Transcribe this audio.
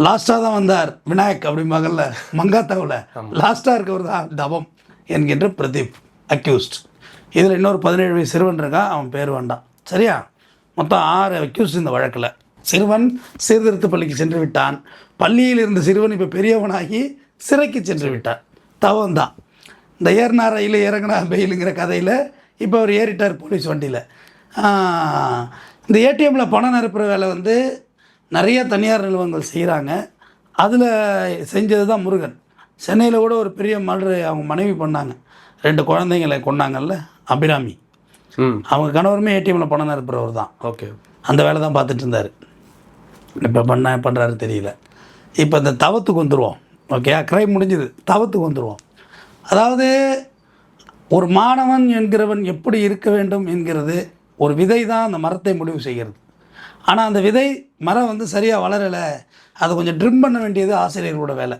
லாஸ்ட்டாக தான் வந்தார் விநாயக் அப்படிம்பாங்கல்ல மங்காத்தாவில் லாஸ்ட்டாக இருக்கவர் தான் தவம் என்கின்ற பிரதீப் அக்யூஸ்ட். இதில் இன்னொரு 17 வயசு சிறுவன் இருக்கான், அவன் பேர் வேண்டாம். சரியா? மொத்தம் 6 அக்யூஸ்ட் இந்த வழக்கில். சிறுவன் சீர்திருத்த பள்ளிக்கு சென்று விட்டான். பள்ளியில் இருந்த சிறுவன் இப்போ பெரியவனாகி சிறைக்கு சென்று விட்டான். தவம் தான். இந்த ஏறினா ரயில் இறங்கினா பெயிலுங்கிற கதையில் இப்போ அவர் ஏறிட்டார் போலீஸ் வண்டியில். இந்த ஏடிஎம்மில் பணம் நிரப்புற வேலை வந்து நிறைய தனியார் நிறுவனங்கள் செய்கிறாங்க. அதில் செஞ்சது தான் முருகன். சென்னையில் கூட ஒரு பெரிய மர்டர் அவங்க மனைவி பண்ணாங்க. 2 குழந்தைங்களை கொண்டாங்கல்ல, அபிராமி. அவங்க கணவருமே ஏடிஎம்மில் பணம் நிரப்புறவர் தான். ஓகே, அந்த வேலை தான் பார்த்துட்டு இருந்தார். இப்போ பண்ணுறாரு தெரியல. இப்போ இந்த தவத்துக்கு வந்துடுவோம். ஓகே, க்ரைம் முடிஞ்சுது, தவத்துக்கு வந்துடுவோம். அதாவது ஒரு மாணவன் என்கிறவன் எப்படி இருக்க வேண்டும் என்கிறது ஒரு விதை தான் அந்த மரத்தை முடிவு செய்கிறது. ஆனால் அந்த விதை மரம் வந்து சரியாக வளரலை, அதை கொஞ்சம் ட்ரிம் பண்ண வேண்டியது ஆசிரியர்களோட வேலை.